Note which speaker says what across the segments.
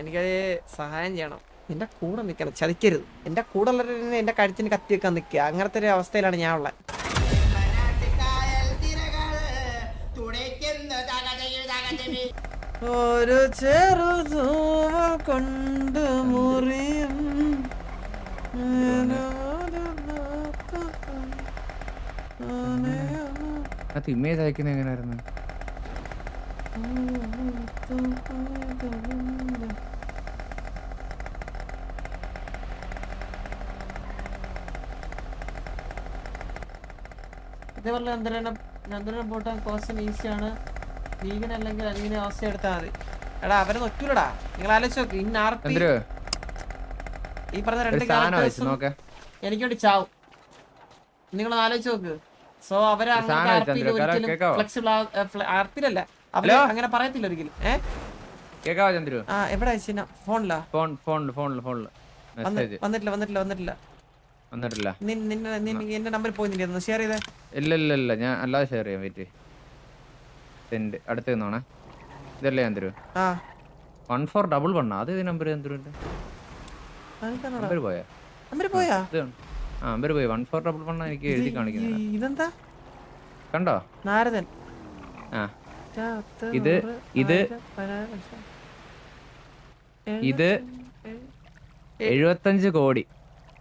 Speaker 1: എനിക്കത് സഹായം ചെയ്യണം. എന്റെ കൂടെ നിക്കണം, ചതിക്കരുത്. എന്റെ കൂടെ ഉള്ളവരെ എന്റെ കഴുത്തിന് കത്തി വെക്കാൻ നിൽക്കുക. അങ്ങനത്തെ ഒരു അവസ്ഥയിലാണ് ഞാൻ ഉള്ളത്. ഒരു ചെറു കൊണ്ട് മുറിയും
Speaker 2: ഇമേജ് അയക്കുന്നത് എങ്ങനെയായിരുന്നു?
Speaker 1: ഇതേപോലെ നന്ദനം പോട്ടാൻ കോസ്റ്റൻ ഈസിയാണ്. വീഗൻ അല്ലെങ്കിൽ അലിവിനെ അവസ്ഥ എടുത്താൽ മതി. എടാ അവരെ നോക്കൂലടാ. നിങ്ങൾ ആലോചിച്ച് നോക്ക്. ഈ പറഞ്ഞ രണ്ട് എനിക്ക് വേണ്ടി ചാവും. നിങ്ങൾ ആലോചിച്ച് നോക്ക്. സോ അവരെ ഫ്ലെക്സിബിൾ ആർത്തിലല്ല, അവര് അങ്ങനെ പറയത്തില്ല ഒരിക്കലും. എവിടെ ഫോണിലാ? വന്നിട്ടില്ല. എന്റെ നമ്പർ പോയി ഷെയർ ചെയ്തേ.
Speaker 2: ഇല്ല ഞാൻ അല്ലാതെ ഷെയർ ചെയ്യാം. വെയിറ്റ് അടുത്ത് നിന്നോണേ. ഇതല്ലേ ചന്ദ്രു? 1411 അത് ഇത് നമ്പർ ചന്ദ്രുവിന്റെ നമ്പർ പോയാ? നമ്പർ പോയി 1411 എനിക്ക് എഴുതി കാണിക്കുന്നത്.
Speaker 1: ഇതെന്താ
Speaker 2: കണ്ടോ?
Speaker 1: നാരദൻ.
Speaker 2: ഇത് 75 കോടി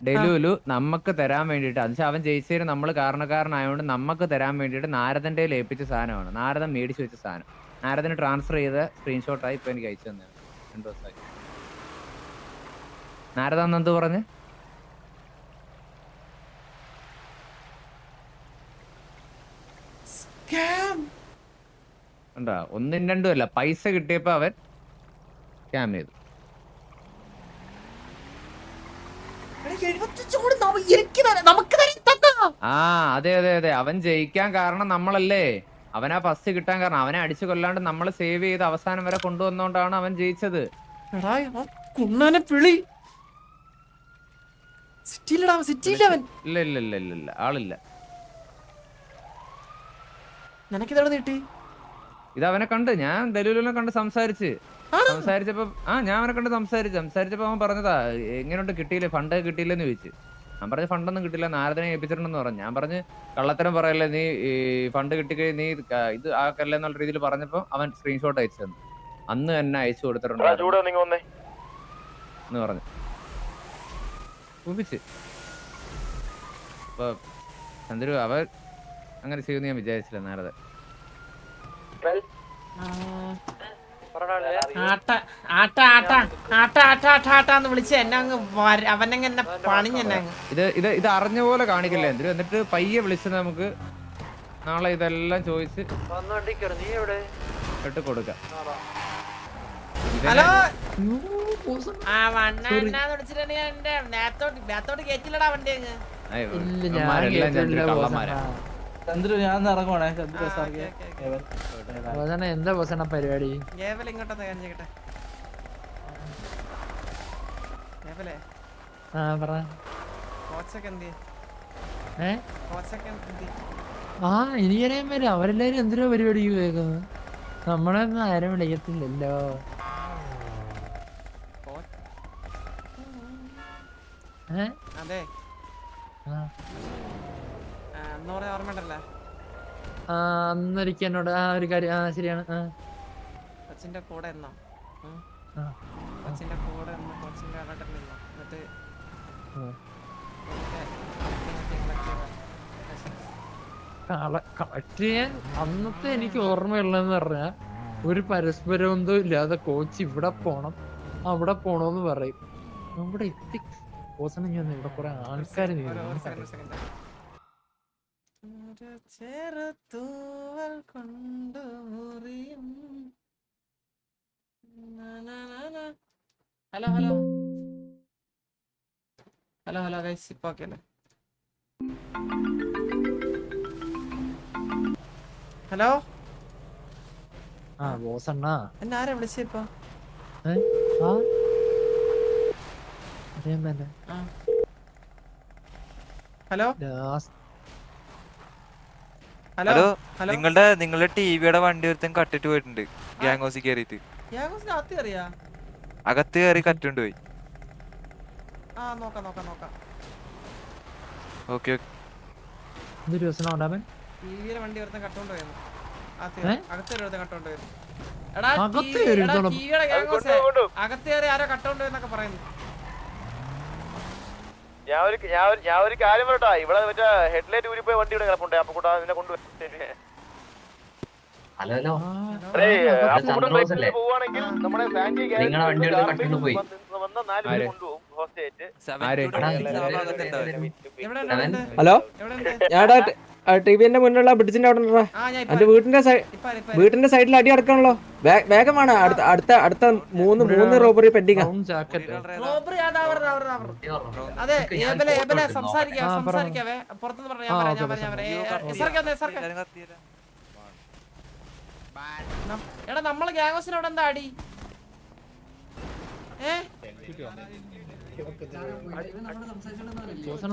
Speaker 2: ഡെലുലു നമുക്ക് തരാൻ വേണ്ടിട്ട്. അത് അവൻ ജയിച്ചതിന് നമ്മൾ കാരണക്കാരനായതുകൊണ്ട് നമുക്ക് തരാൻ വേണ്ടിട്ട് നാരദന്റെ ഏൽപ്പിച്ച സാധനമാണ്. നാരദൻ മേടിച്ചു വെച്ച സാധനം നാരദന് ട്രാൻസ്ഫർ ചെയ്ത സ്ക്രീൻഷോട്ടായി ഇപ്പൊ എനിക്ക് അയച്ചു തന്നെയാണ്. 2 ദിവസമായി. നാരദൻ എന്ത് പറഞ്ഞ്? ഉണ്ടാ ഒന്നും രണ്ടും അല്ല, പൈസ കിട്ടിയപ്പോ അവൻ സ്കാം ചെയ്തു. അതെ അവൻ ജയിക്കാൻ കാരണം നമ്മളല്ലേ. അവനാ ഫസ്റ്റ് കിട്ടാൻ കാരണം. അവനെ അടിച്ചു കൊല്ലാണ്ട് നമ്മളെ സേവ് ചെയ്ത് അവസാനം വരെ കൊണ്ടുവന്നോണ്ടാണ് അവൻ ജയിച്ചത്. ഇല്ല ആളില്ല. ഇത് അവനെ കണ്ട് ഞാൻ ദലൂലിനെ കണ്ട് സംസാരിച്ചപ്പോ ഞാൻ അവനെ കണ്ട് സംസാരിച്ചപ്പോ അവൻ പറഞ്ഞതാ എങ്ങനെയുണ്ട് കിട്ടിയില്ലേ, ഫണ്ട് കിട്ടിയില്ലെന്ന് ചോദിച്ചു. ഞാൻ പറഞ്ഞ ഫണ്ടൊന്നും കിട്ടില്ല, നാരദനെ ഏൽപ്പിച്ചിട്ടുണ്ടെന്ന് പറഞ്ഞു. ഞാൻ പറഞ്ഞ് കള്ളത്തരം പറയല്ലേ, നീ ഫണ്ട് കിട്ടിക്കഴിഞ്ഞ് നീ ഇത് ആക്കല്ലേ എന്നുള്ള രീതിയിൽ പറഞ്ഞപ്പോ അവൻ സ്ക്രീൻഷോട്ട് അയച്ചു തന്നു. അന്ന് തന്നെ അയച്ചു കൊടുത്തിട്ടുണ്ട് എന്ന് പറഞ്ഞു ഊപിച്ച്. അപ്പൊ ചന്ദ്രു അവൻ അങ്ങനെ ചെയ്യുമെന്ന് ഞാൻ വിചാരിച്ചില്ല. നാരദൻ ഇത് അറിഞ്ഞ പോലെ കാണിക്കില്ല എന്തിനും. എന്നിട്ട് പയ്യെ വിളിച്ചത് നമുക്ക് നാളെ ഇതെല്ലാം ചോദിച്ച് ഇട്ട് കൊടുക്കാം.
Speaker 3: ചന്ദ്രു ഞാൻ ഇറങ്ങുവാണേ.
Speaker 4: എന്താ ബോസണ പരിപാടി? എനിക്കറിയാൻ വരും. അവരെല്ലാരും എന്തിനാ പരിപാടി കേൾക്കുന്നത്? നമ്മളൊന്നും ആരും വിളിക്കത്തില്ലല്ലോ. അന്നൊരിക്കൽ എന്നോട് ഒരു കാര്യം ശരിയാണ്.
Speaker 1: കൊച്ചിന്റെ കൂടെ കൊച്ചിന്റെ കൂടെ കൊച്ചിന്റെ എന്നിട്ട്
Speaker 4: കളക്ട് ചെയ്യാൻ അന്നത്തെ എനിക്ക് ഓർമ്മയുള്ളതെന്ന് പറഞ്ഞാൽ ഒരു പരസ്പരബന്ധവും ഇല്ലാതെ കോച്ച് ഇവിടെ പോണം അവിടെ പോണോന്ന് പറയും. നമ്മുടെ എത്തി കോസണം ഞാൻ ഇവിടെ കുറെ ആൾക്കാർ
Speaker 1: ഹലോ ഗൈസ്, ഇപ്പൊ ഓക്കേ അല്ലേ? ഹലോ
Speaker 4: ബോസണ്ണാ
Speaker 1: എന്നെ ആരാ വിളിച്ചപ്പോ? ഹലോ ഹലോ ഹലോ
Speaker 5: നിങ്ങളുടെ ടിവിയുടെ വണ്ടി ഒരുത്തൻ കട്ടിട്ട് പോയിട്ടുണ്ട് ഗ്യാങ് ഹൗസിൽ കയറിയിട്ട്. അകത്ത് കയറി കട്ടുകൊണ്ട് പോയി. ഓക്കെ
Speaker 1: വണ്ടി ഒരുത്തൻ കട്ടോണ്ട് പോയിരുന്നു. അകത്ത് കയറി ആരോ കട്ടോണ്ട് പോയെന്നൊക്കെ പറയുന്നു.
Speaker 6: ഞാൻ ഒരു കാര്യം പറയട്ടാ, ഇവിടെ മറ്റേ ഹെഡ്ലൈറ്റ് ഊരിപ്പോയ വണ്ടി ഇവിടെ കിടപ്പുണ്ട്. അപ്പൊ കൂട്ടാ നിന്നെ കൊണ്ടുപോവാണെങ്കിൽ നമ്മുടെ വന്ന 4 പേര് കൊണ്ടുപോകും ഹോസ്റ്റേറ്റ്.
Speaker 7: ഹലോ, ഞാൻ ടിവിന്റെ മുന്നിലുള്ള ബ്രിഡ്ജിന്റെ അവിടെ എന്റെ വീട്ടിന്റെ സൈഡിൽ അടി അടക്കണല്ലോ. വേഗമാണ്. അടുത്ത മൂന്ന് റോബറി പെൻഡിങ്.
Speaker 1: എടാ നമ്മള് ഗ്യാങ് ഹൗസിന് അവിടെ എന്താ അടി?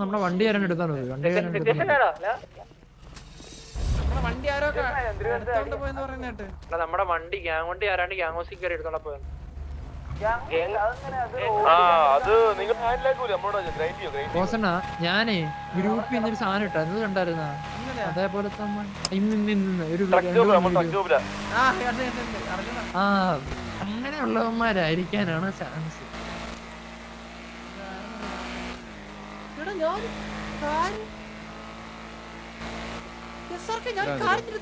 Speaker 4: നമ്മുടെ വണ്ടി ആരാണ് എടുത്താണോ?
Speaker 1: വണ്ടി ആരോ എടുത്തോണ്ട് പോയെന്ന് പറയുന്ന കേട്ട്.
Speaker 4: നമ്മുടെ വണ്ടി ഗ്യാങ് വണ്ടി ആരാണ്ട് ഗ്യാങ് ഹൗസിൽ കയറി എടുത്തോണ്ട് പോയത്. ഞാനേ ഗ്രൂപ്പിൽ നിന്നൊരു സാധനം ഇട്ടാ ഇത് കണ്ടായിരുന്ന അതേപോലത്തെ ഒരു അങ്ങനെയുള്ളവന്മാരായിരിക്കാനാണ് ചാൻസ്.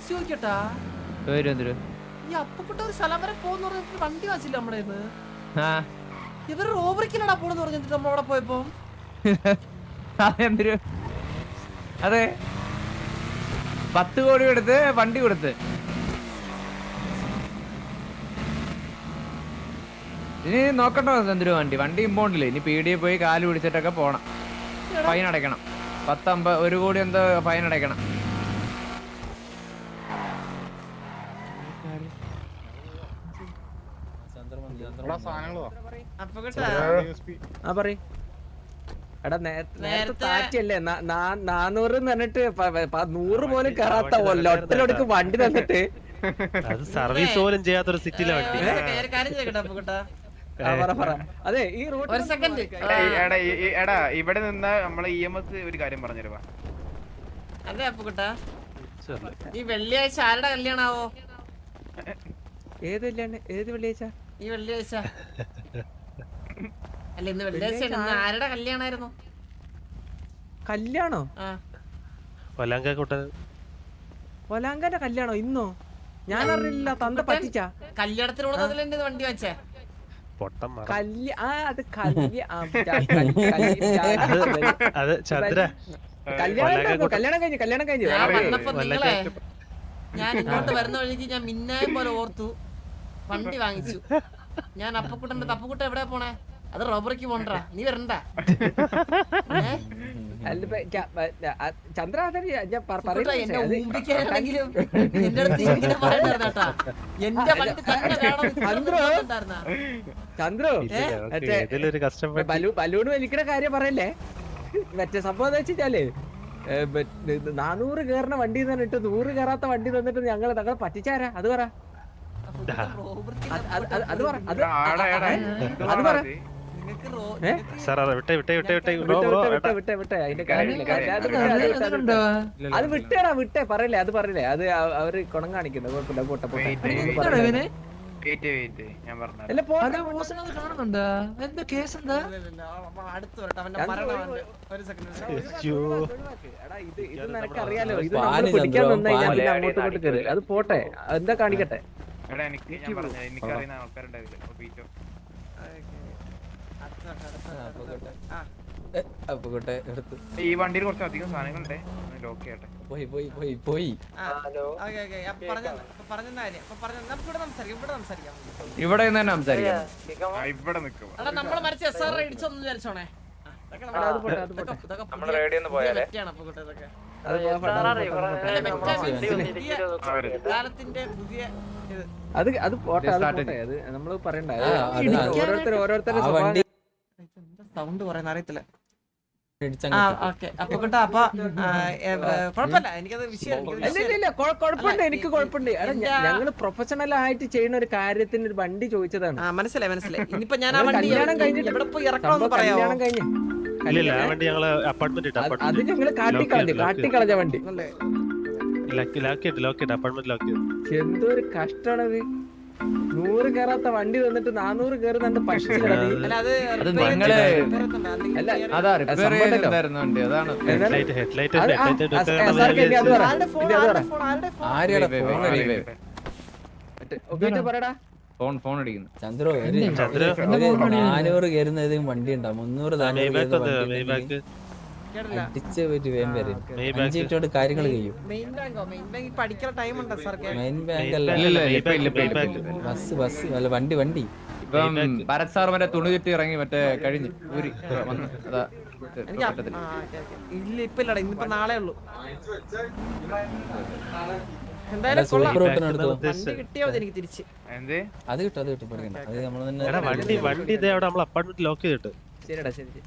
Speaker 1: ചോദിക്കട്ടാ, ഈ അപ്പുക്കുട്ട ഒരു സ്ഥലം വരെ പോന്ന് പറഞ്ഞിട്ട് വണ്ടി വാങ്ങിച്ചില്ല നമ്മുടെ ഇവര് റോബറിക്കലടാ പോണെന്ന് പറഞ്ഞിട്ട് നമ്മളവിടെ പോയപ്പോ.
Speaker 2: അതെ 10 കോടി കൊടുത്ത് വണ്ടി കൊടുത്ത്. ഇനി നോക്കണ്ടോ ചന്ദ്രു? വണ്ടി ഇമ്പോണ്ടില്ലേ? ഇനി പീടിയെ പോയി കാല് പിടിച്ചിട്ടൊക്കെ പോണം. ഫൈൻ അടയ്ക്കണം. 10-50 1 കോടി എന്തോ ഫൈൻ അടയ്ക്കണം.
Speaker 7: എടാ നേരത്തെ താറ്റിയല്ലേ 400 പറഞ്ഞിട്ട് 100 പോലും കയറാത്ത ഒറ്റലൊടുക്ക് വണ്ടി തന്നിട്ട്
Speaker 6: സർവീസ് പോലും ചെയ്യാത്തൊരു സിറ്റിയിലെ വണ്ടി.
Speaker 7: അതെ ഈ
Speaker 1: ഒരു സെക്കൻഡ്
Speaker 8: എടാ ഇവിടെ നിന്ന് നമ്മളെ EMS ഒരു കാര്യം പറഞ്ഞുതരുവാ.
Speaker 1: അതെ അപ്പുക്കുട്ട, ഈ വെള്ളിയാഴ്ച ആരുടെ കല്യാണാവോ?
Speaker 7: ഏത് വെള്ളിയാഴ്ച?
Speaker 1: ഈ വെള്ളിയാഴ്ച അല്ല, ഇന്ന് വെള്ളിയാഴ്ച. ആരുടെ കല്യാണായിരുന്നു?
Speaker 7: കല്യാണോ? ഒലാങ്കന്റെ കല്യാണോ ഇന്നോ? ഞാൻ അറിയില്ല. തന്ത പറ്റിച്ച
Speaker 1: കല്യാണത്തിനുള്ളതിൽ വണ്ടി വെച്ചേ.
Speaker 7: കല്യാണം കഴിഞ്ഞു.
Speaker 1: ഞാൻ ഇങ്ങോട്ട് വരുന്ന വഴിക്ക് ഞാൻ മിന്നായം പോലെ ഓർത്തു വണ്ടി വാങ്ങിച്ചു. ഞാൻ അപ്പക്കുട്ടന്റെ തപ്പക്കുട്ട എവിടെ പോണേ? അത് റോബറിക്ക് പോണ്ടാ, നീ വരണ്ട.
Speaker 7: ചന്ദ്ര
Speaker 1: എന്നെ ഊമ്പിക്കാനാണെങ്കിലും എന്റെ അടുത്ത് ഇങ്ങനെ പറയണ്ടായിരുന്നേട്ടാ. എന്റെ വണ്ടി തന്നെ
Speaker 7: ചന്ദ്രു ബലൂണ് വലിക്കണ കാര്യം പറയല്ലേ. മറ്റേ സംഭവം എന്താ വെച്ചാല് 400 കയറുന്ന വണ്ടി തന്നിട്ട് 100 കയറാത്ത വണ്ടി തന്നിട്ട് ഞങ്ങളെ പറ്റിച്ചാരാ? അത് പറ. അത് വിട്ടേ പറയല്ലേ. അത് പറയല്ലേ. അത് അവര് കുണം കാണിക്കുന്നത്. ഇത് നിനക്കറിയാലോ. ഇത് നമ്മള് പിടിക്കാൻ നന്നായി അങ്ങോട്ട് ഇങ്ങോട്ട് കയറി. അത് പോട്ടെ, എന്താ കാണിക്കട്ടെ.
Speaker 8: എനിക്കറിയുന്ന ആൾക്കാരുണ്ടാവില്ല. ഈ വണ്ടിയിൽ കുറച്ച് അധികം സാധനങ്ങളുണ്ട്. ലോക്ക് ചെയ്യട്ടെ.
Speaker 2: ഇവിടെ തന്നെ സംസാരിക്കാം.
Speaker 8: ഇവിടെ നിൽക്കും.
Speaker 1: നമ്മള് മരിച്ച SR ഇടിച്ചൊന്നും വിചാരിച്ചോണേ.
Speaker 7: അത് പോട്ടെ. അത് നമ്മള് പറയണ്ട. ഓരോരുത്തരുടെ
Speaker 1: സൗണ്ട് പറയുന്ന അറിയത്തില്ല. ഓക്കെ അപ്പൊ കേട്ടോ അപ്പൊ കുഴപ്പമില്ല എനിക്കത്
Speaker 7: കുഴപ്പമുണ്ട്, എനിക്ക് കുഴപ്പമുണ്ട്. ഞങ്ങള് പ്രൊഫഷണൽ ആയിട്ട് ചെയ്യുന്ന ഒരു കാര്യത്തിന് ഒരു വണ്ടി ചോദിച്ചതാണ്.
Speaker 1: മനസ്സിലായി ഇനിയിപ്പോ ഞാൻ ആ വണ്ടി
Speaker 7: കല്യാണം കഴിഞ്ഞിട്ട്
Speaker 1: എവിടെ പോയി ഇറക്കണമെന്ന് പറയാമോ?
Speaker 7: കല്യാണം കഴിഞ്ഞ് അത് ഞങ്ങള് കാട്ടിക്കളഞ്ഞ വണ്ടി. എന്തോ ഒരു കഷ്ടമാണത്. 100 കയറാത്ത വണ്ടി തന്നിട്ട് 400 കയറുന്നുണ്ട്. പക്ഷേ
Speaker 1: അല്ല അത്
Speaker 2: അതാ റിപ്പയർ ചെയ്തിട്ടുണ്ടായിരുന്നു വണ്ടി, അതാണ്.
Speaker 7: പറയടാ
Speaker 2: ഫോൺ അടിക്കുന്നു.
Speaker 3: ചന്ദ്രു 400 കയറുന്ന ഏതെങ്കിലും വണ്ടി ഉണ്ടോ? 300 അടിച്ച് പോയിട്ട് വേഗം വരും. 5 മിനിറ്റോട് കാര്യങ്ങൾ കഴിയും.
Speaker 1: മെയിൻ പഠിക്കുന്ന ടൈം ഉണ്ടോ സാർക്ക്?
Speaker 3: മെയിൻ ബാങ്ക് അല്ല, ബസ് അല്ല, വണ്ടി.
Speaker 2: ഇപ്പം ഭരത് സാർ മറ്റേ തുണി ചുറ്റി ഇറങ്ങി മറ്റേ കഴിഞ്ഞ് ഊരി വന്ന് അതാ
Speaker 1: ഇല്ല ഇപ്പൊ ഇല്ലടാ, ഇന്നിപ്പോ നാളെ ഉള്ളൂ.
Speaker 3: സൂപ്പർ റൂട്ടിനടുത്ത്
Speaker 1: വണ്ടി കിട്ടിയാ മതി എനിക്ക് തിരിച്ച്.
Speaker 3: അത് കിട്ടും പഠിക്കണ്ട. അത് നമ്മൾ തന്നെ
Speaker 7: ശരിടാ ശരി.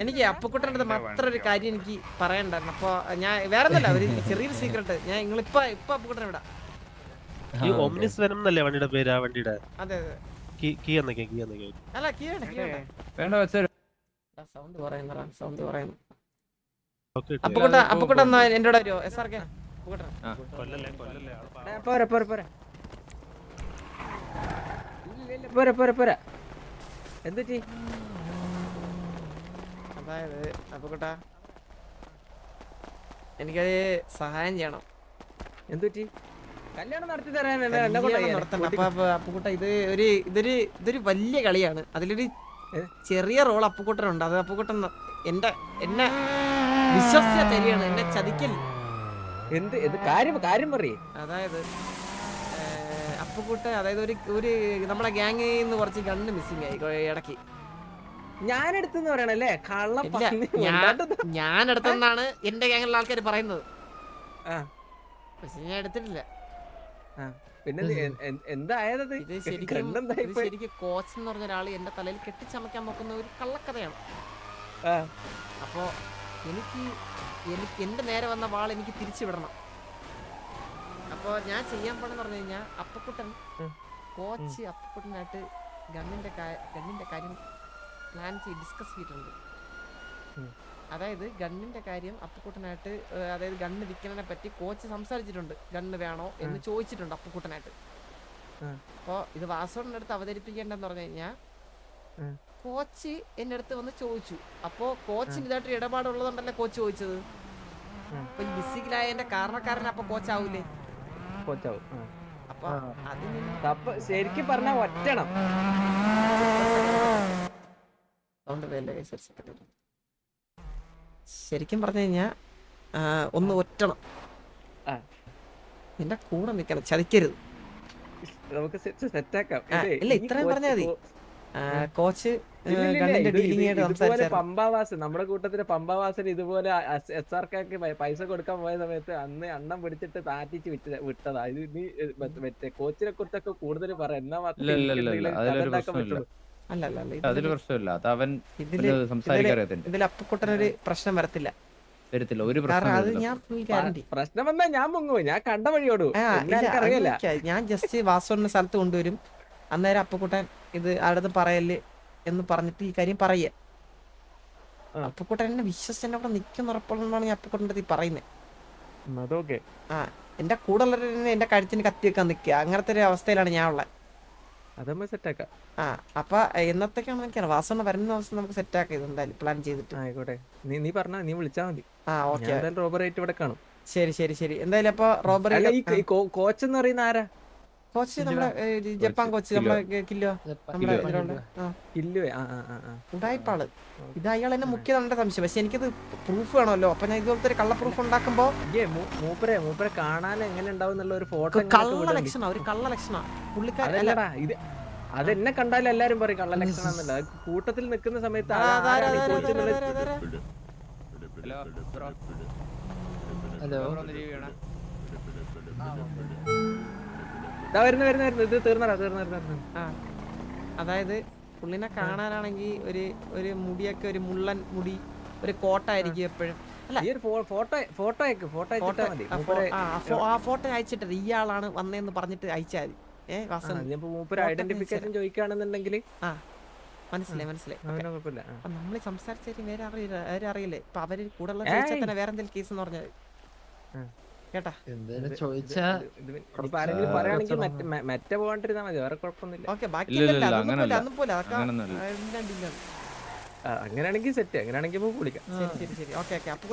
Speaker 1: എനിക്ക് അപ്പുക്കുട്ടൻ്റെ മാത്രം ഒരു കാര്യം എനിക്ക് പറയണ്ടായിരുന്നു. അപ്പൊ ഞാൻ വേറെ ഒന്നല്ല, ഒരു ചെറിയൊരു സീക്രട്ട്. ഞാൻ നിങ്ങളിപ്പോ അപ്പുക്കുട്ടനെ വിടാം.
Speaker 6: വണ്ടിയുടെ പേര് ആ വണ്ടിയുടെ
Speaker 1: അതെ
Speaker 6: അല്ല കീ
Speaker 2: വേണ്ട വെച്ചോ.
Speaker 1: സൗണ്ട് പറയുന്നു. അപ്പുക്കുട്ട എന്നാ എന്റെ കൂടെ വരുമോ? SRK
Speaker 7: പോരാ. എന്തുറ്റി?
Speaker 1: അതായത് അപ്പുക്കുട്ട എനിക്കൊരു സഹായം ചെയ്യണം.
Speaker 7: എന്തുറ്റി? കല്യാണം നടത്തി തരാൻ
Speaker 1: നടത്തണ്ട. അപ്പൊ അപ്പുക്കുട്ട ഇതൊരു വലിയ കളിയാണ്. അതിലൊരു ചെറിയ റോൾ അപ്പുക്കുട്ടനുണ്ട്. അത് അപ്പുക്കുട്ടൻ എന്നെ വിശ്വസിച്ച തരികയാണ്, എന്നെ ചതിക്കൽ.
Speaker 7: എന്ത് കാര്യം പറയേ?
Speaker 1: അതായത് അപ്പുക്കുട്ട അതായത് ഒരു നമ്മളെ ഗ്യാങ്ങിൽ നിന്ന് കുറച്ച് ഗണ്ണ് മിസ്സിംഗ് ആയി ഇടയ്ക്ക്.
Speaker 7: ഞാനെടുത്തെന്ന് പറയണല്ലേ?
Speaker 1: ഞാനെടുത്തെന്നാണ് എന്റെ ഗ്യാങ്ങിലുള്ള ആൾക്കാർ പറയുന്നത്. പക്ഷെ ഞാൻ എടുത്തിട്ടില്ല.
Speaker 7: പിന്നെ എന്തായത്?
Speaker 1: ഇത് ശരിക്കും കോച്ച് എന്ന് പറഞ്ഞ ഒരാള് എന്റെ തലയിൽ കെട്ടിച്ചമക്കാൻ നോക്കുന്ന ഒരു കള്ളക്കഥയാണ്. അപ്പോ എനിക്ക് എന്റെ നേരെ വന്ന വാൾ എനിക്ക് തിരിച്ചു വിടണം. അപ്പൊ ഞാൻ ചെയ്യാൻ പോണെന്ന് പറഞ്ഞു കഴിഞ്ഞാൽ അപ്പക്കുട്ടൻ കോച്ച് അപ്പക്കുട്ടനായിട്ട് ഗണ്ണിന്റെ കാര്യം പ്ലാൻ ചെയ്ത് ഡിസ്കസ് ചെയ്തിട്ടുണ്ട്. അതായത് ഗണ്ണിന്റെ കാര്യം അപ്പക്കുട്ടനായിട്ട്, അതായത് ഗണ്ണ് വിൽക്കുന്നതിനെ പറ്റി കോച്ച് സംസാരിച്ചിട്ടുണ്ട്. ഗണ്ണ് വേണോ എന്ന് ചോദിച്ചിട്ടുണ്ട് അപ്പക്കുട്ടനായിട്ട്. അപ്പൊ ഇത് വാസുവിന്റെ അടുത്ത് അവതരിപ്പിക്കേണ്ടെന്ന് പറഞ്ഞു കഴിഞ്ഞാൽ കോച്ച് എന്റെ അടുത്ത് വന്ന് ചോദിച്ചു. അപ്പോ കോച്ചിന് ഇതായിട്ട് ഇടപാടുള്ളതുകൊണ്ടല്ലേ കോച്ച് ചോദിച്ചത്. അപ്പൊ ഈ ബിസിക്കലായ എന്റെ കാരണക്കാരൻ അപ്പൊ കോച്ചാവൂലേ? അപ്പൊ അതിന്
Speaker 7: ശരിക്കും പറഞ്ഞ ഒറ്റണം.
Speaker 1: ശരിക്കും പറഞ്ഞു കഴിഞ്ഞാ ഒന്ന് ഒറ്റണം. നിന്റെ കൂടെ നിക്കണം, ചതിക്കരുത്.
Speaker 7: നമുക്ക് സെറ്റാക്കാം.
Speaker 1: ഇല്ല ഇത്രയും പറഞ്ഞാൽ മതി. കോച്ച്
Speaker 7: പമ്പാവാസൻ, നമ്മുടെ കൂട്ടത്തില് പമ്പാവാസൻ ഇതുപോലെ SRK പൈസ കൊടുക്കാൻ പോയ സമയത്ത് അന്ന് അണ്ണം പിടിച്ചിട്ട് താറ്റിച്ച് വിട്ടതാ. ഇത് നീ മറ്റേ കോച്ചിനെ കുറിച്ചൊക്കെ കൂടുതൽ പറയാം. എന്നാ
Speaker 1: ഇതിൽ അപ്പക്കുട്ടനൊരു പ്രശ്നം വരത്തില്ല.
Speaker 7: പ്രശ്നം വന്നാ ഞാൻ മുങ്ങും. ഞാൻ കണ്ട വഴിയോടു.
Speaker 1: ഞാൻ ജസ്റ്റ് വാസുവിന്റെ സ്ഥലത്ത് കൊണ്ടുവരും. അന്നേരം അപ്പക്കുട്ടൻ ഇത് അടുത്ത് പറയല് എന്ന് പറഞ്ഞിട്ട് ഈ കാര്യം പറയ. അപ്പക്കുട്ടൻ എന്നെ വിശ്വസിച്ച് എന്നെ അവിടെ നിൽക്കുന്ന ഉറപ്പുള്ളതാണ് ഞാൻ അപ്പക്കുട്ടൻ്റെ അടുത്ത് പറയുന്നത്. എന്റെ കൂടെ ഉള്ളവരെ എന്റെ കഴുത്തിന് കത്തി വെക്കാൻ നിൽക്കുക. അങ്ങനത്തെ ഒരു അവസ്ഥയിലാണ് ഞാൻ ഉള്ളത്. അപ്പൊ എന്നത്തേക്കാണ് എനിക്കാണ് വാസന വരുന്ന ദിവസം നമുക്ക് സെറ്റ് ആക്കാം. ഇത് എന്തായാലും പ്ലാൻ ചെയ്തിട്ട്
Speaker 7: ആയിക്കോട്ടെ. നീ പറഞ്ഞ നീ വിളിച്ചാ മതി. റോബറേറ്റ് ഇവിടെ കാണും.
Speaker 1: ശരി എന്തായാലും അപ്പൊ റോബറി
Speaker 7: കോച്ച് എന്ന് പറയുന്ന ആരാ?
Speaker 1: കോച്ച് നമ്മുടെ ജപ്പാൻ കോച്ച്, നമ്മുടെ കില്ലോ ഉടായിപ്പാള്. ഇത് അയാൾ എന്നെ മുഖ്യതാണ് സംശയം. പക്ഷെ എനിക്കത് പ്രൂഫ് വേണമല്ലോ. അപ്പൊ ഞാൻ ഇതുപോലത്തെ ഒരു കള്ള പ്രൂഫ് ഉണ്ടാക്കുമ്പോ
Speaker 7: മൂപ്പരെ കാണാൻ എങ്ങനെ ഉണ്ടാവും എന്നുള്ള ഒരു ഫോട്ടോ
Speaker 1: കള്ള ലക്ഷണ, ഒരു കള്ള ലക്ഷണ പുള്ളിക്കാരല്ലടാ
Speaker 7: ഇത്. അതെന്നെ കണ്ടാലും എല്ലാരും പറയും കള്ള ലക്ഷണം എന്നല്ല. കൂട്ടത്തിൽ നിൽക്കുന്ന സമയത്ത് വരുന്നു. ഇത് തീർന്നു.
Speaker 1: അതായത് പുള്ളിനെ കാണാനാണെങ്കിൽ ഒരു മുടിയൊക്കെ ഒരു മുള്ളൻ മുടി, ഒരു കോട്ടായിരിക്കും എപ്പോഴും. അല്ല
Speaker 7: ഈ ഒരു ഫോട്ടോ അയച്ചിട്ടാ മതി.
Speaker 1: ആ ഫോട്ടോ അയച്ചിട്ട് ഇയാളാണ് വന്നേന്ന് പറഞ്ഞിട്ട് അയച്ചാൽ മതി.
Speaker 7: മൂപ്പര് ഐഡന്റിഫിക്കേഷൻ ചോദിക്കുകയാണെന്നുണ്ടെങ്കിൽ
Speaker 1: മനസ്സിലായി.
Speaker 7: കുഴപ്പമില്ല.
Speaker 1: നമ്മൾ സംസാരിച്ചു വേറെ അറിയില്ലേ? ഇപ്പൊ അവര് കൂടെ ചോദിച്ചാൽ തന്നെ വേറെ എന്തെങ്കിലും കേസ് എന്ന് പറഞ്ഞാൽ കേട്ടാ.
Speaker 4: എന്തേലും ചോദിച്ചാ
Speaker 7: ഇപ്പൊ ആരെങ്കിലും പറയുകയാണെങ്കിൽ മറ്റേ പോകാണ്ടിരുന്നാ മതി, വേറെ കുഴപ്പമൊന്നുമില്ല.
Speaker 1: ഓക്കെ ബാക്കി
Speaker 2: ഇല്ല,
Speaker 1: അതൊന്നും
Speaker 2: അങ്ങനല്ല.
Speaker 1: പോലെ
Speaker 2: അങ്ങനൊന്നുമില്ല.
Speaker 7: അങ്ങനെയാണെങ്കിൽ സെറ്റ്, അങ്ങനെയാണെങ്കിൽ ഇപ്പൊ വിളിക്കാം.
Speaker 1: ശരി ഓക്കെ അപ്പൊ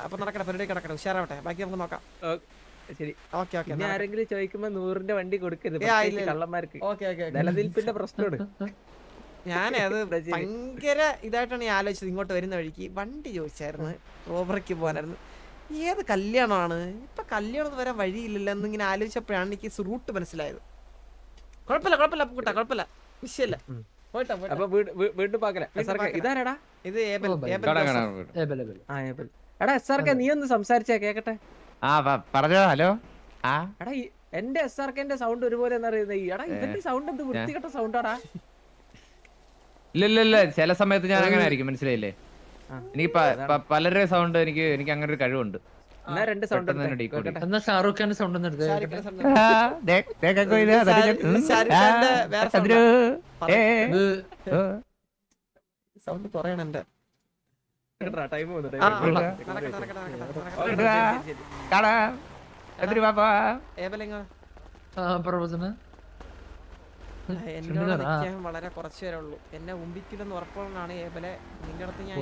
Speaker 1: അപ്പൊ നടക്കട്ടെ, പരിപാടി കിടക്കട്ടെ, ഉഷാറാവട്ടെ, ബാക്കി നമുക്ക് നോക്കാം.
Speaker 7: ശരി,
Speaker 1: ഓക്കെ
Speaker 7: ഇനി ആരെങ്കിലും ചോദിക്കുമ്പോ 100ന്റെ വണ്ടി കൊടുക്കരുത്,
Speaker 1: ഇല്ല.
Speaker 7: പ്രത്യേകിച്ച് കള്ളന്മാർക്ക്. നിലനിൽപ്പിന്റെ പ്രശ്നമാണ്.
Speaker 1: ഞാനേ അത് ഭയങ്കര ഇതായിട്ടാണ് ഞാൻ ആലോചിച്ചത്. ഇങ്ങോട്ട് വരുന്ന വഴിക്ക് വണ്ടി ചോദിച്ചായിരുന്നു, റോബറിക്ക് പോകാനായിരുന്നു. ഏത് കല്യാണമാണ് ഇപ്പൊ? കല്യാണം വരാൻ വഴിയില്ലല്ലോ എന്നിങ്ങനെ ആലോചിച്ചപ്പോഴാണ് എനിക്ക് റൂട്ട് മനസ്സിലായത്. കുഴപ്പമില്ല വിഷയല്ല.
Speaker 7: അപ്പൊ വീണ്ടും പാക്കല. ഇതാരാടാ?
Speaker 1: ഇത് ഏബൽ.
Speaker 7: എടാ SRK, നീ ഒന്ന് സംസാരിച്ചാ കേക്കട്ടെ.
Speaker 2: പറഞ്ഞോ. ഹലോ.
Speaker 7: എടാ എന്റെ SRKന്റെ സൗണ്ട് ഒരുപോലെ അറിയുന്നത്. എടാ ഇവന്റെ സൗണ്ട് എന്ത് വൃത്തികെട്ട സൗണ്ടാടാ.
Speaker 2: ഇല്ല, ചില സമയത്ത് ഞാൻ അങ്ങനെ ആയിരിക്കും, മനസ്സിലായില്ലേ? എനിക്ക് പലരുടെ സൗണ്ട് എനിക്ക് അങ്ങനെ ഒരു കഴിവുണ്ട്.
Speaker 7: എന്നാ 2 സൗണ്ട്
Speaker 4: എന്നാ ഷാറൂഖ് ഖാന്റെ സൗണ്ട് ഒന്ന് എടുത്തേ.
Speaker 1: സൗണ്ട് കുറയണം എന്റെ.
Speaker 7: ടൈം
Speaker 1: എന്നോട് നിൽക്കാൻ വളരെ കുറച്ചു പേരേ ഉള്ളൂ. എന്നെ ഉമ്പിക്കില്ലെന്ന് ഉറപ്പുകൊണ്ടാണ് ഏബലെ നിന്റെ അടുത്ത് ഞാൻ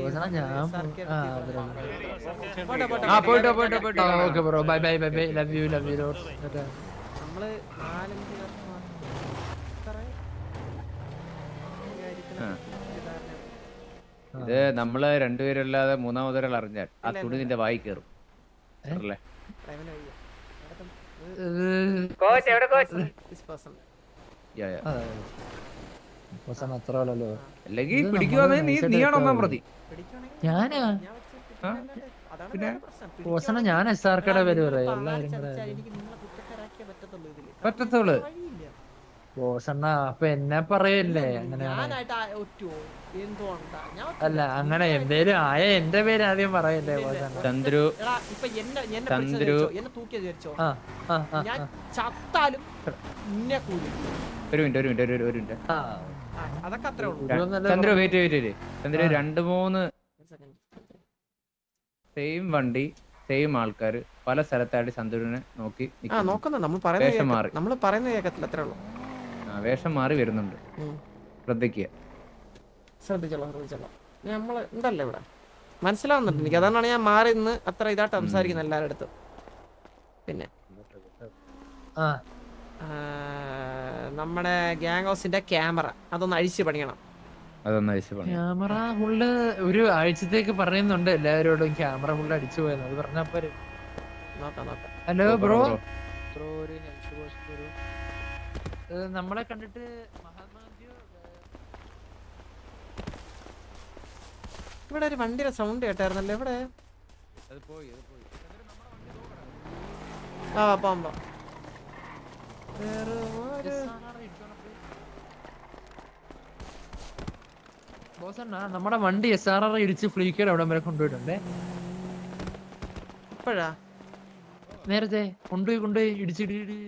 Speaker 1: നമ്മള് 4-5
Speaker 2: ഇത് നമ്മള് രണ്ടുപേരല്ലാതെ മൂന്നാമതൊരാൾ അറിഞ്ഞാൽ ആ തുണി നിന്റെ വായി കയറും. അല്ലേ? അല്ലെങ്കിൽ പിടിക്കുവാന്ന് നീയാണ് ഒന്നാം പ്രതി.
Speaker 4: ഞാനാ
Speaker 2: പിന്നെ
Speaker 4: ഞാൻ SRKയുടെ പേര് പറയാം.
Speaker 2: പറ്റത്തുള്ളു.
Speaker 4: ബോസണ്ണ അപ്പൊ എന്നെ പറയല്ലേ അങ്ങനെ? അല്ല, അങ്ങനെ എന്തേലും ആയ എന്റെ പേര് ആദ്യം പറയല്ലേ ബോസണ്ണ.
Speaker 2: ചന്ദ്രു
Speaker 1: ഞാൻ ചത്താലും
Speaker 2: ഒരു മിനിറ്റ്.
Speaker 1: അതൊക്കെ അത്രേ ഉള്ളൂ.
Speaker 2: ചന്ദ്രു വെയിറ്റ്. ചന്ദ്രു 2-3 സെയിം വണ്ടി സെയിം ആൾക്കാര് പല സ്ഥലത്തായിട്ട് ചന്ദ്രുവിനെ നോക്കി
Speaker 1: നോക്കുന്ന നമ്മൾ പറയുന്നത് കേൾക്കത്തില്ല, അത്രേ ഉള്ളൂ.
Speaker 2: വേഷം മാറി വരുന്നുണ്ട്, ശ്രദ്ധിക്കുക.
Speaker 1: ശ്രദ്ധിച്ചോളാം. നമ്മള് ഉണ്ടല്ലോ ഇവിടെ, മനസ്സിലാവുന്നുണ്ട് എനിക്ക്. അതാണ് ഞാൻ മാറി നിന്ന് അത്ര ഇതായിട്ട് സംസാരിക്കുന്നത് എല്ലാവരുടെ അടുത്തും. പിന്നെ നമ്മുടെ ഗ്യാങ് ഹൗസിന്റെ ക്യാമറ അതൊന്ന് അഴിച്ചു പണിയണം.
Speaker 4: ക്യാമറ ഫുള്ള് ഒരു ആഴ്ചത്തേക്ക് പറയുന്നുണ്ട് എല്ലാവരോടും, ക്യാമറ ഫുള്ള് അടിച്ചു പോയെന്ന്. അത് പറഞ്ഞപ്പോ
Speaker 1: നോക്കാം.
Speaker 4: ഹലോ ബ്രോ, നമ്മളെ കണ്ടിട്ട്
Speaker 1: ഇവിടെ ഒരു വണ്ടിയുടെ സൗണ്ട് കേട്ടായിരുന്നല്ലോ. ഇവിടെ പോകാം.
Speaker 4: ബോസണ്ണ നമ്മുടെ വണ്ടി SRR ഇടിച്ച് ഫ്ലീക്കയുടെ അവിടെ വരെ കൊണ്ടുപോയിട്ടുണ്ടേ.
Speaker 1: ഇപ്പോഴാ?
Speaker 4: നേരത്തെ കൊണ്ടുപോയി ഇടിച്ചിടില്ലേ.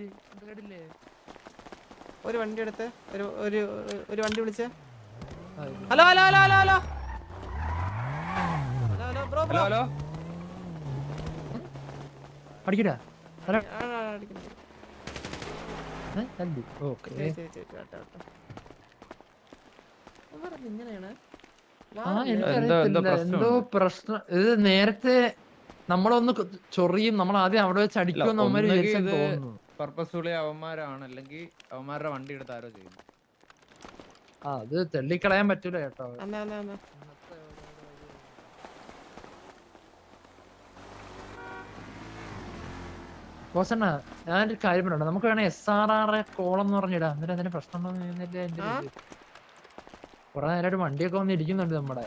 Speaker 1: ഒരു വണ്ടി എടുത്ത് ഒരു വണ്ടി വിളിച്ചേ. ഹലോ
Speaker 4: അടിക്കടാ. എന്തോ പ്രശ്നം. ഇത് നേരത്തെ നമ്മളൊന്ന് ചൊറിയും, നമ്മൾ ആദ്യം അവിടെ വെച്ച് അടിക്കുമെന്ന് തോന്നുന്നു.
Speaker 2: പർപ്പസ്ഫുള്ളി അവന്മാരാണ്, അല്ലെങ്കിൽ അവന്മാരുടെ വണ്ടി എടുത്ത് ആരോ ചെയ്യുന്നു.
Speaker 4: അത് തെള്ളിക്കളയാൻ പറ്റൂല കേട്ടോ. ബോസണ്ണ ഞാനൊരു കാര്യം പറയണ്ട, നമുക്ക് വേണേ SRR കോളം എന്ന് പറഞ്ഞിടാം. എന്നിട്ട് അതിന് പ്രശ്നം കുറെ നേരമായിട്ട് വണ്ടിയൊക്കെ വന്ന് ഇരിക്കുന്നുണ്ട് നമ്മുടെ.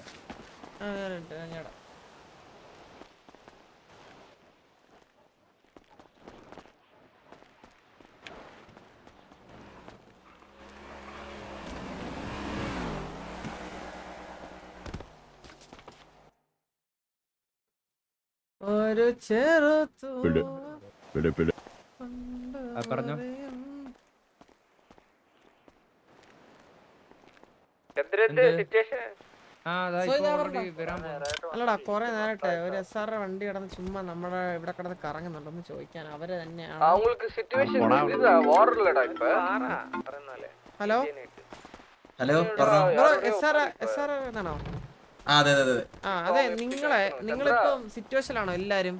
Speaker 1: ഒരു ചെറുത്തു
Speaker 2: പറഞ്ഞോ. ആ അതാ ഇപ്പൊ already വരാൻ പോകുന്നു.
Speaker 1: അല്ലടാ കൊറേ നേരട്ടെ ഒരു SR വണ്ടി കിടന്ന് ചുമ്മാ നമ്മുടെ ഇവിടെ കിടന്ന് കറങ്ങുന്നുണ്ടെന്ന് ചോദിക്കാൻ അവര് തന്നെയാണ്. ഹലോ
Speaker 9: ഹലോ
Speaker 1: ബ്രോ SR എന്നാണോ?
Speaker 9: അതെ അതെ
Speaker 1: ആ അതെ നിങ്ങളിപ്പം സിറ്റുവേഷനിലാണോ എല്ലാരും?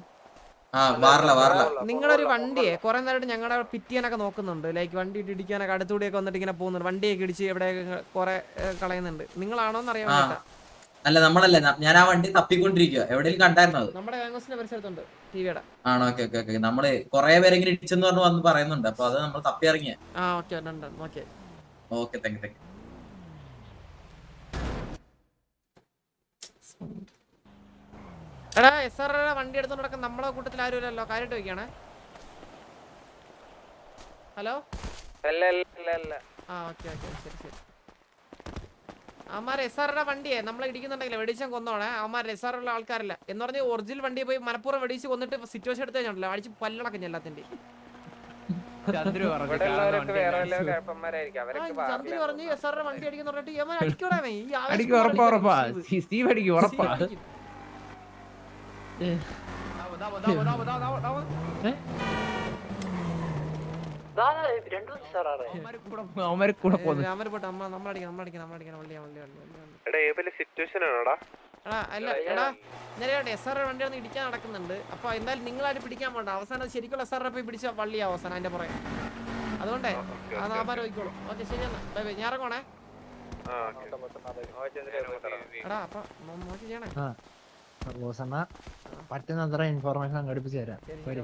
Speaker 1: നിങ്ങളൊരു വണ്ടിയെ കുറെ നേരമായിട്ട് ഞങ്ങളുടെ പിറ്റ് ചെയ്യാനൊക്കെ നോക്കുന്നുണ്ട്. ലൈക്ക് വണ്ടി ഇടിക്കാനൊക്കെ അടുത്തൂടെയൊക്കെ വന്നിട്ട് ഇങ്ങനെ പോകുന്നുണ്ട്. വണ്ടിയൊക്കെ ഇടിച്ച് എവിടെ കുറെ കളയുന്നുണ്ട്. നിങ്ങളാണോന്ന് അറിയാൻ വേണ്ടിട്ടാ.
Speaker 9: അല്ല നമ്മളല്ല, ഞാൻ ആ വണ്ടി തപ്പിക്കൊണ്ടിരിക്കുക. എവിടെയെങ്കിലും കണ്ടായിരുന്നോ അത്?
Speaker 1: നമ്മുടെ ഗാംഗോസിന്റെ പരിസരത്തുണ്ട് ടിവിയുടെ.
Speaker 9: ആണോ? Okay okay okay. നമ്മള് കൊറേ പേരെങ്കിലും ഇടിച്ചെന്ന് പറഞ്ഞു വന്ന് പറയുന്നുണ്ട്. അപ്പൊ അത് നമ്മൾ തപ്പി ഇറങ്ങിയ.
Speaker 1: ആ okay okay
Speaker 9: okay thank you.
Speaker 1: എടാ SR വണ്ടി എടുത്തോണ്ട് നടക്കാൻ നമ്മളെ കൂട്ടത്തിൽ ആരും ഇല്ലല്ലോ. കാര്യമായിട്ട് ചോദിക്കാണേ. ഹലോ ആ ഓക്കെ ശരി. അവന്മാർ SR വണ്ടിയെ നമ്മളെ ഇടിക്കുന്നുണ്ടെങ്കിൽ വെടിച്ചാൽ കൊന്നോണേ. അവന്മാർ SR ഉള്ള ആൾക്കാരല്ല എന്ന് പറഞ്ഞ് ഒറിജിനൽ വണ്ടിയെ പോയി മനപ്പൂർവ്വം വെടിച്ച് കൊന്നിട്ട് സിറ്റുവേഷൻ എടുത്ത് കഴിഞ്ഞാണല്ലോ അടിച്ച് പല്ലടക്കഞ്ഞ എല്ലാത്തിന്റെ.
Speaker 2: ചന്ദ്രു പറഞ്ഞു
Speaker 1: ചന്ദ്രി പറഞ്ഞ് SR വണ്ടി അടിക്കുന്ന പറഞ്ഞിട്ട് ഇവന്മാർ അടിക്കൂടാ.
Speaker 2: അടിക്കും, ഉറപ്പാ സ്റ്റീവ് അടിക്കും, ഉറപ്പാ. അവന്മാര് കൂടെ പോകുന്നു.
Speaker 1: അവര് പോട്ടെ. നമ്മളടിക്കണം വള്ളി. എടാ നേരെ SR വണ്ടി ഒന്ന് ഇടിക്കാൻ നടക്കുന്നുണ്ട്. അപ്പൊ എന്തായാലും നിങ്ങളായിട്ട് പിടിക്കാൻ പോണ്ട. അവസാനം ശരിക്കുള്ള SR പോയി പിടിച്ച വള്ളിയാ അവസാനം അതിന്റെ പുറകെ. അതുകൊണ്ടേ അത് അവന്മാർ നോക്കിക്കോളും. ഓക്കെ ശരി എന്നാ ബൈ ബൈ. ഞാൻ ഇറങ്ങണേ. എടാ അപ്പൊ നോക്കി ചെയ്യണേ.
Speaker 4: പറ്റുന്നത്ര ഇൻഫോർമേഷൻ സംഘടിപ്പിച്ചു തരാം.
Speaker 1: ശരി